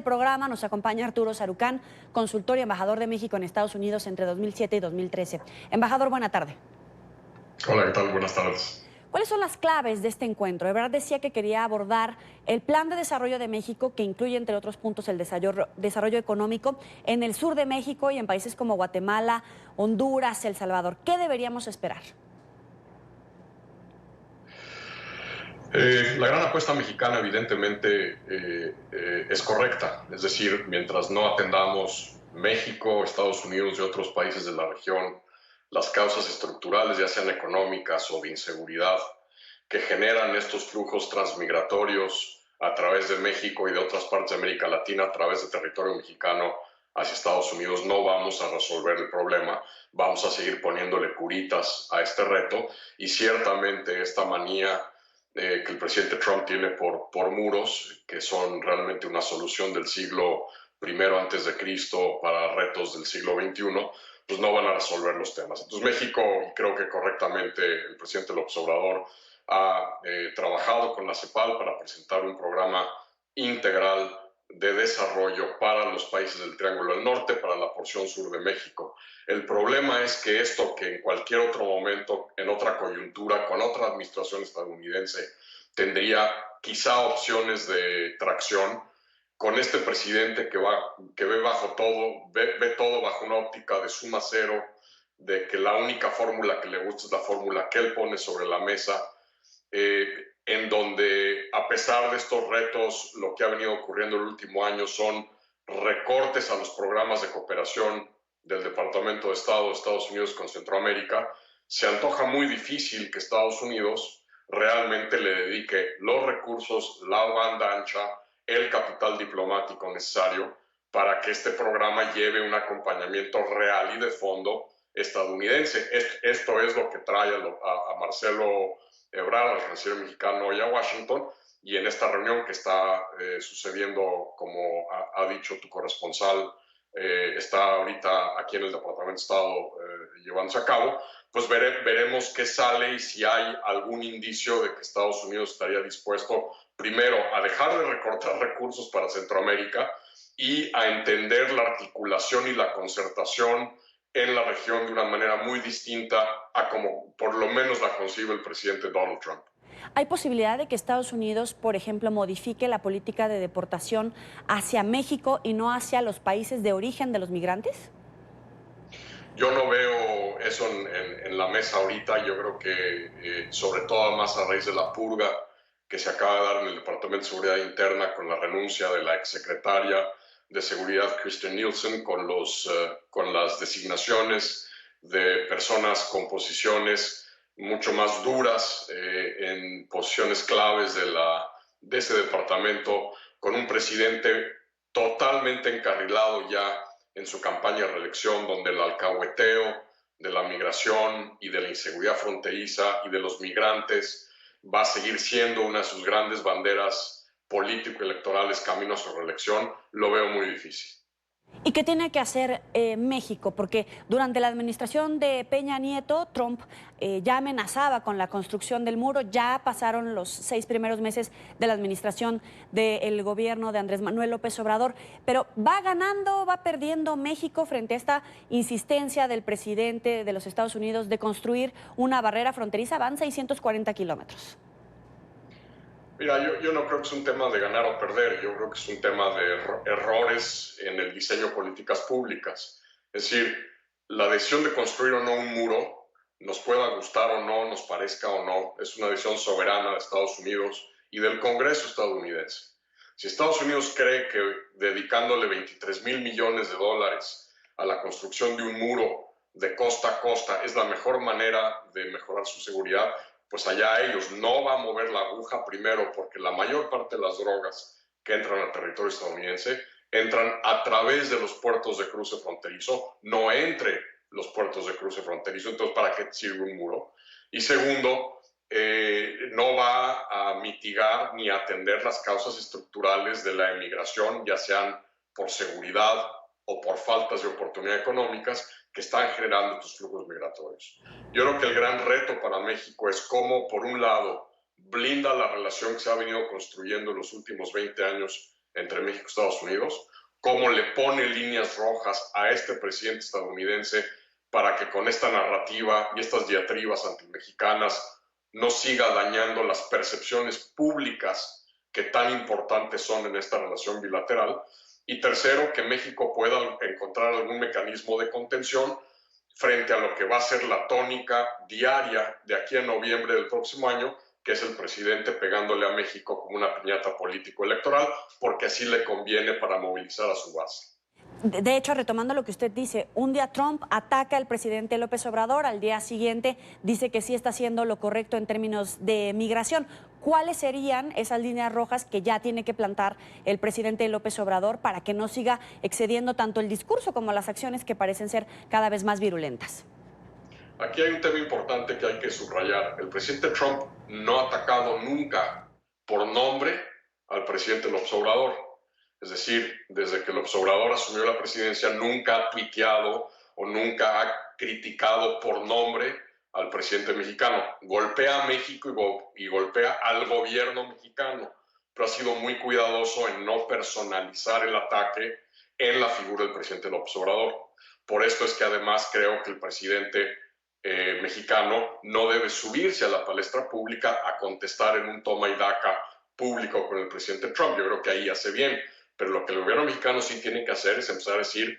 programa nos acompaña Arturo Sarucán, consultor y embajador de México en Estados Unidos entre 2007 y 2013. Embajador, buena tarde. Hola, ¿qué tal? Buenas tardes. ¿Cuáles son las claves de este encuentro? Ebrard decía que quería abordar el plan de desarrollo de México, que incluye, entre otros puntos, el desarrollo económico en el sur de México y en países como Guatemala, Honduras, El Salvador. ¿Qué deberíamos esperar? La gran apuesta mexicana, evidentemente, es correcta. Es decir, mientras no atendamos México, Estados Unidos y otros países de la región, las causas estructurales, ya sean económicas o de inseguridad, que generan estos flujos transmigratorios a través de México y de otras partes de América Latina, a través del territorio mexicano hacia Estados Unidos, no vamos a resolver el problema. Vamos a seguir poniéndole curitas a este reto y ciertamente esta manía que el presidente Trump tiene por muros, que son realmente una solución del siglo I antes de Cristo para retos del siglo XXI, pues no van a resolver los temas. Entonces México, y creo que correctamente el presidente López Obrador ha trabajado con la CEPAL para presentar un programa integral de desarrollo para los países del Triángulo del Norte, para la porción sur de México. El problema es que esto, que en cualquier otro momento, en otra coyuntura, con otra administración estadounidense, tendría quizá opciones de tracción, con este presidente que ve bajo todo, ve todo bajo una óptica de suma cero, de que la única fórmula que le gusta es la fórmula que él pone sobre la mesa, en donde, a pesar de estos retos, lo que ha venido ocurriendo el último año son recortes a los programas de cooperación del Departamento de Estado de Estados Unidos con Centroamérica. Se antoja muy difícil que Estados Unidos realmente le dedique los recursos, la banda ancha, el capital diplomático necesario para que este programa lleve un acompañamiento real y de fondo estadounidense. Esto es lo que trae a Marcelo Ebrard, al canciller mexicano, hoy a Washington, y en esta reunión que está sucediendo, como ha dicho tu corresponsal, está ahorita aquí en el Departamento de Estado llevándose a cabo, pues veremos qué sale y si hay algún indicio de que Estados Unidos estaría dispuesto, primero, a dejar de recortar recursos para Centroamérica y a entender la articulación y la concertación en la región de una manera muy distinta a como por lo menos la concibe el presidente Donald Trump. ¿Hay posibilidad de que Estados Unidos, por ejemplo, modifique la política de deportación hacia México y no hacia los países de origen de los migrantes? Yo no veo eso en la mesa ahorita. Yo creo que, sobre todo más a raíz de la purga que se acaba de dar en el Departamento de Seguridad Interna con la renuncia de la exsecretaria de Seguridad, Kirstjen Nielsen, con las designaciones de personas con posiciones mucho más duras en posiciones claves de ese departamento, con un presidente totalmente encarrilado ya en su campaña de reelección, donde el alcahueteo de la migración y de la inseguridad fronteriza y de los migrantes va a seguir siendo una de sus grandes banderas político-electorales camino a su reelección. Lo veo muy difícil. ¿Y qué tiene que hacer México? Porque durante la administración de Peña Nieto, Trump ya amenazaba con la construcción del muro. Ya pasaron los 6 primeros meses de la administración del gobierno de Andrés Manuel López Obrador. Pero ¿va ganando, va perdiendo México frente a esta insistencia del presidente de los Estados Unidos de construir una barrera fronteriza? Van 640 kilómetros. Mira, yo no creo que es un tema de ganar o perder. Yo creo que es un tema de errores en el diseño de políticas públicas. Es decir, la decisión de construir o no un muro, nos pueda gustar o no, nos parezca o no, es una decisión soberana de Estados Unidos y del Congreso estadounidense. Si Estados Unidos cree que dedicándole 23,000 millones de dólares a la construcción de un muro de costa a costa es la mejor manera de mejorar su seguridad, pues allá ellos. No va a mover la aguja, primero porque la mayor parte de las drogas que entran al territorio estadounidense entran a través de los puertos de cruce fronterizo, no entre los puertos de cruce fronterizo. Entonces, ¿para qué sirve un muro? Y segundo, no va a mitigar ni atender las causas estructurales de la emigración, ya sean por seguridad o por faltas de oportunidades económicas que están generando estos flujos migratorios. Yo creo que el gran reto para México es cómo, por un lado, blinda la relación que se ha venido construyendo en los últimos 20 años entre México y Estados Unidos, cómo le pone líneas rojas a este presidente estadounidense para que con esta narrativa y estas diatribas antimexicanas no siga dañando las percepciones públicas que tan importantes son en esta relación bilateral. Y tercero, que México pueda encontrar algún mecanismo de contención frente a lo que va a ser la tónica diaria de aquí a noviembre del próximo año, que es el presidente pegándole a México como una piñata político-electoral, porque así le conviene para movilizar a su base. De hecho, retomando lo que usted dice, un día Trump ataca al presidente López Obrador, al día siguiente dice que sí está haciendo lo correcto en términos de migración. ¿Cuáles serían esas líneas rojas que ya tiene que plantar el presidente López Obrador para que no siga excediendo tanto el discurso como las acciones que parecen ser cada vez más virulentas? Aquí hay un tema importante que hay que subrayar. El presidente Trump no ha atacado nunca por nombre al presidente López Obrador. Es decir, desde que López Obrador asumió la presidencia, nunca ha tuiteado o nunca ha criticado por nombre al presidente mexicano. Golpea a México y golpea al gobierno mexicano, pero ha sido muy cuidadoso en no personalizar el ataque en la figura del presidente López Obrador. Por esto es que además creo que el presidente mexicano no debe subirse a la palestra pública a contestar en un toma y daca público con el presidente Trump. Yo creo que ahí hace bien. Pero lo que el gobierno mexicano sí tiene que hacer es empezar a decir,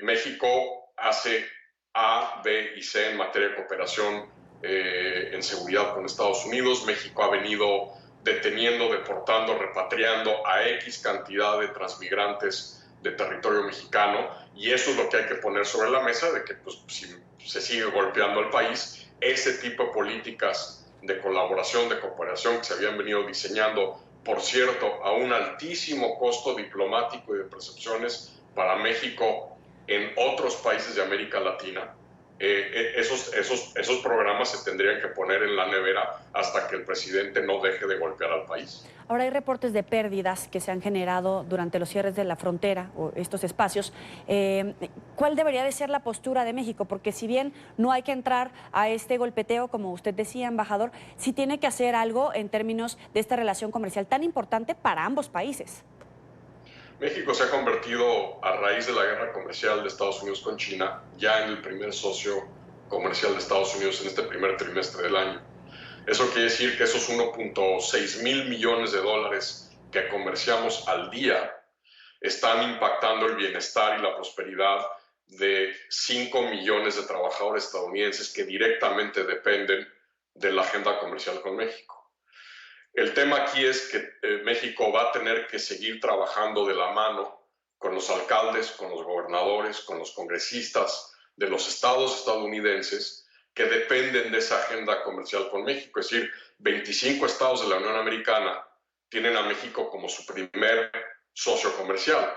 México hace A, B y C en materia de cooperación en seguridad con Estados Unidos. México ha venido deteniendo, deportando, repatriando a X cantidad de transmigrantes de territorio mexicano, y eso es lo que hay que poner sobre la mesa, de que pues, si se sigue golpeando al país, ese tipo de políticas de colaboración, de cooperación que se habían venido diseñando, por cierto, a un altísimo costo diplomático y de percepciones para México en otros países de América Latina, esos programas se tendrían que poner en la nevera hasta que el presidente no deje de golpear al país. Ahora hay reportes de pérdidas que se han generado durante los cierres de la frontera o estos espacios. ¿Cuál debería de ser la postura de México? Porque si bien no hay que entrar a este golpeteo, como usted decía, embajador, sí tiene que hacer algo en términos de esta relación comercial tan importante para ambos países. México se ha convertido, a raíz de la guerra comercial de Estados Unidos con China, ya en el primer socio comercial de Estados Unidos en este primer trimestre del año. Eso quiere decir que esos 1.6 mil millones de dólares que comerciamos al día están impactando el bienestar y la prosperidad de 5 millones de trabajadores estadounidenses que directamente dependen de la agenda comercial con México. El tema aquí es que México va a tener que seguir trabajando de la mano con los alcaldes, con los gobernadores, con los congresistas de los estados estadounidenses que dependen de esa agenda comercial con México. Es decir, 25 estados de la Unión Americana tienen a México como su primer socio comercial.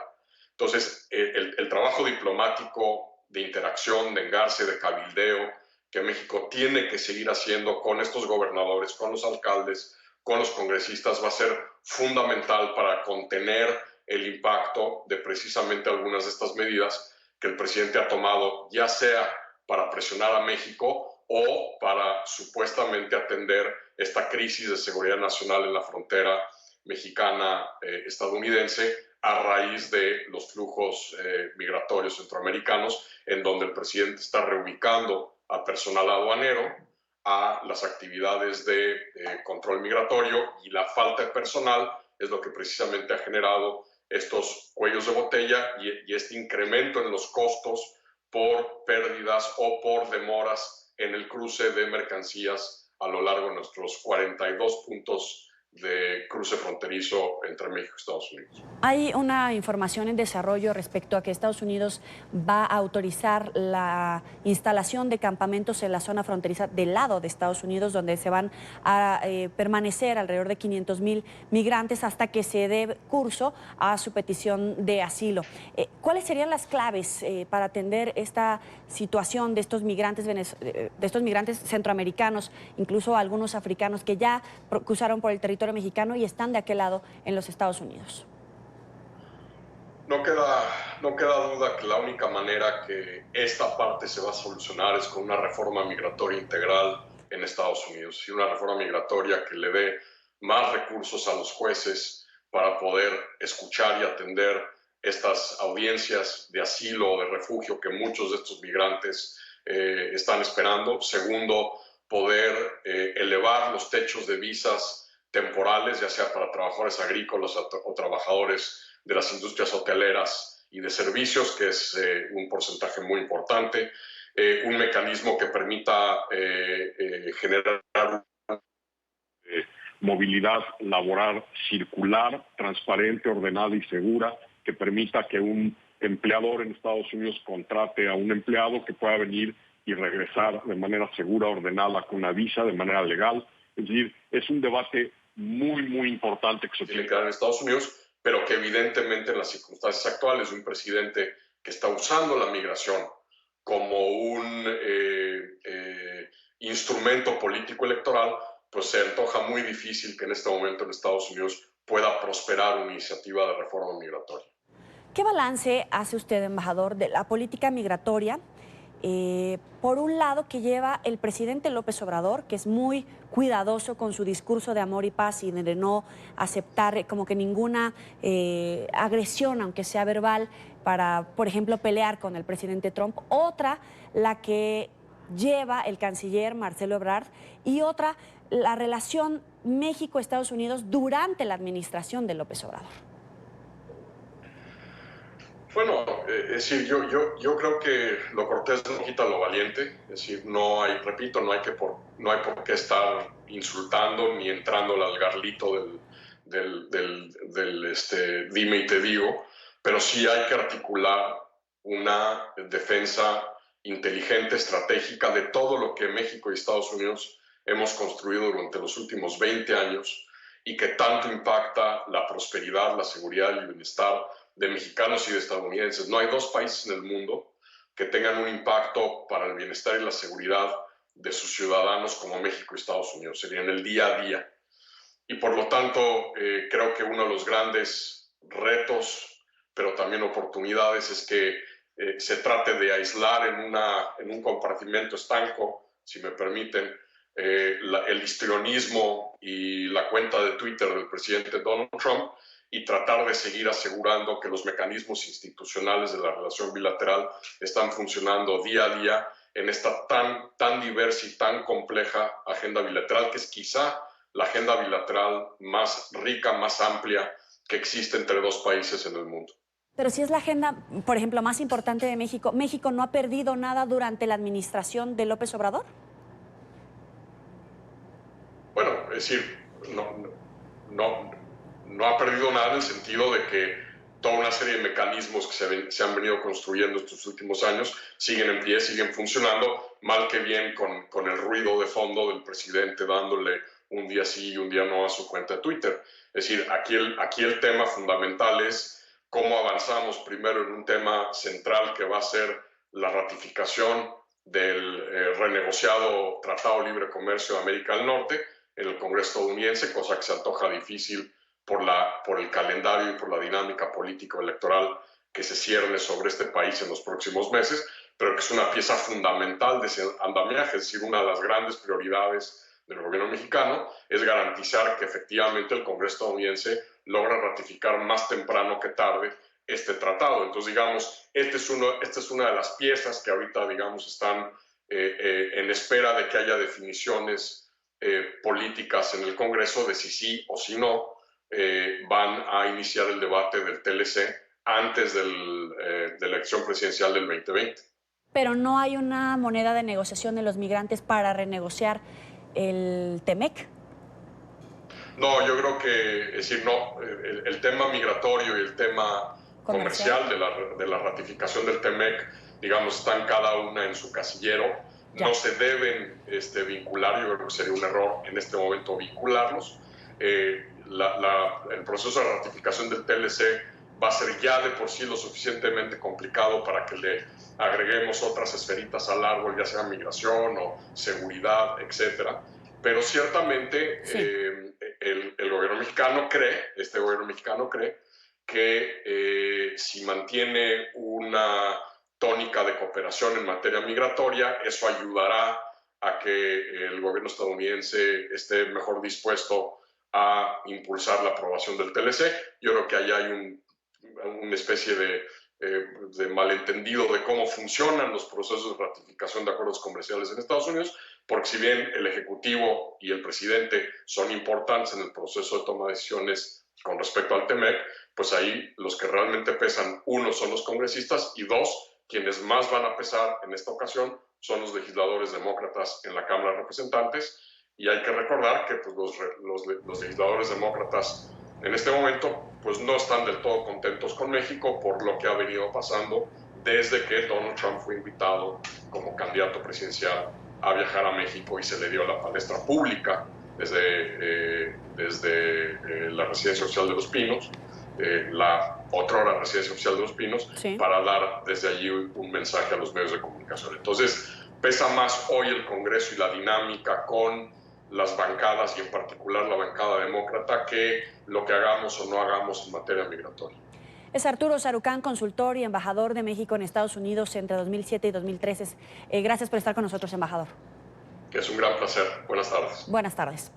Entonces, el trabajo diplomático de interacción, de engarce, de cabildeo que México tiene que seguir haciendo con estos gobernadores, con los alcaldes, con los congresistas, va a ser fundamental para contener el impacto de precisamente algunas de estas medidas que el presidente ha tomado, ya sea para presionar a México o para supuestamente atender esta crisis de seguridad nacional en la frontera mexicana-estadounidense a raíz de los flujos migratorios centroamericanos, en donde el presidente está reubicando a personal aduanero, a las actividades de control migratorio, y la falta de personal es lo que precisamente ha generado estos cuellos de botella y este incremento en los costos por pérdidas o por demoras en el cruce de mercancías a lo largo de nuestros 42 puntos de cruce fronterizo entre México y Estados Unidos. Hay una información en desarrollo respecto a que Estados Unidos va a autorizar la instalación de campamentos en la zona fronteriza del lado de Estados Unidos, donde se van a permanecer alrededor de 500,000 migrantes hasta que se dé curso a su petición de asilo. ¿Cuáles serían las claves para atender esta situación de estos migrantes centroamericanos, incluso algunos africanos que ya cruzaron por el territorio mexicano y están de aquel lado en los Estados Unidos? No queda duda que la única manera que esta parte se va a solucionar es con una reforma migratoria integral en Estados Unidos, y una reforma migratoria que le dé más recursos a los jueces, para poder escuchar y atender estas audiencias de asilo o de refugio que muchos de estos migrantes están esperando. Segundo, poder elevar los techos de visas temporales, ya sea para trabajadores agrícolas o trabajadores de las industrias hoteleras y de servicios, que es un porcentaje muy importante. Un mecanismo que permita generar movilidad laboral circular, transparente, ordenada y segura, que permita que un empleador en Estados Unidos contrate a un empleado que pueda venir y regresar de manera segura, ordenada, con una visa, de manera legal. Es decir, es un debate muy, muy importante que se tiene que dar en Estados Unidos, pero que evidentemente en las circunstancias actuales de un presidente que está usando la migración como un instrumento político electoral, pues se antoja muy difícil que en este momento en Estados Unidos pueda prosperar una iniciativa de reforma migratoria. ¿Qué balance hace usted, embajador, de la política migratoria? Por un lado, que lleva el presidente López Obrador, que es muy cuidadoso con su discurso de amor y paz y de no aceptar como que ninguna agresión, aunque sea verbal, para, por ejemplo, pelear con el presidente Trump. Otra, la que lleva el canciller Marcelo Ebrard, y otra, la relación México-Estados Unidos durante la administración de López Obrador. Bueno, es decir, yo creo que lo cortés no quita lo valiente. Es decir, no hay, repito, no hay por qué estar insultando ni entrándole al garlito del dime y te digo, pero sí hay que articular una defensa inteligente, estratégica de todo lo que México y Estados Unidos hemos construido durante los últimos 20 años y que tanto impacta la prosperidad, la seguridad y el bienestar de mexicanos y de estadounidenses. No hay dos países en el mundo que tengan un impacto para el bienestar y la seguridad de sus ciudadanos como México y Estados Unidos. Serían el día a día. Y por lo tanto, creo que uno de los grandes retos, pero también oportunidades, es que se trate de aislar en un compartimento estanco, si me permiten, el histrionismo y la cuenta de Twitter del presidente Donald Trump, y tratar de seguir asegurando que los mecanismos institucionales de la relación bilateral están funcionando día a día en esta tan diversa y tan compleja agenda bilateral, que es quizá la agenda bilateral más rica, más amplia que existe entre dos países en el mundo. Pero si es la agenda, por ejemplo, más importante de México, ¿México no ha perdido nada durante la administración de López Obrador? Bueno, es decir, no ha perdido nada en el sentido de que toda una serie de mecanismos que se han venido construyendo estos últimos años siguen en pie, siguen funcionando, mal que bien con el ruido de fondo del presidente dándole un día sí y un día no a su cuenta de Twitter. Es decir, aquí el tema fundamental es cómo avanzamos primero en un tema central que va a ser la ratificación del renegociado Tratado de Libre Comercio de América del Norte en el Congreso estadounidense, cosa que se antoja difícil por el calendario y por la dinámica político-electoral que se cierne sobre este país en los próximos meses, pero que es una pieza fundamental de ese andamiaje. Es decir, una de las grandes prioridades del gobierno mexicano es garantizar que efectivamente el Congreso estadounidense logra ratificar más temprano que tarde este tratado. Entonces, digamos, esta es una de las piezas que ahorita, digamos, están en espera de que haya definiciones políticas en el Congreso de si sí o si no van a iniciar el debate del TLC antes de la elección presidencial del 2020. Pero no hay una moneda de negociación de los migrantes para renegociar el TEMEC. No, yo creo que, es decir, no, el tema migratorio y el tema comercial de la ratificación del TEMEC, digamos, están cada una en su casillero. Ya. No se deben vincular, yo creo que sería un error en este momento vincularlos. El proceso de ratificación del TLC va a ser ya de por sí lo suficientemente complicado para que le agreguemos otras esferitas al árbol, ya sea migración o seguridad, etcétera. Pero ciertamente sí. El gobierno mexicano cree que si mantiene una tónica de cooperación en materia migratoria, eso ayudará a que el gobierno estadounidense esté mejor dispuesto a impulsar la aprobación del TLC. Yo creo que ahí hay una especie de malentendido de cómo funcionan los procesos de ratificación de acuerdos comerciales en Estados Unidos, porque si bien el Ejecutivo y el presidente son importantes en el proceso de toma de decisiones con respecto al TEMEC, pues ahí los que realmente pesan, uno, son los congresistas, y dos, quienes más van a pesar en esta ocasión son los legisladores demócratas en la Cámara de Representantes. Y hay que recordar que pues, los legisladores demócratas en este momento pues, no están del todo contentos con México por lo que ha venido pasando desde que Donald Trump fue invitado como candidato presidencial a viajar a México y se le dio la palestra pública desde la Residencia Oficial de Los Pinos, la otrora Residencia Oficial de Los Pinos, Sí. para dar desde allí un mensaje a los medios de comunicación. Entonces, pesa más hoy el Congreso y la dinámica con las bancadas, y en particular la bancada demócrata, que lo que hagamos o no hagamos en materia migratoria. Es Arturo Sarucán, consultor y embajador de México en Estados Unidos entre 2007 y 2013. Gracias por estar con nosotros, embajador. Que es un gran placer. Buenas tardes. Buenas tardes.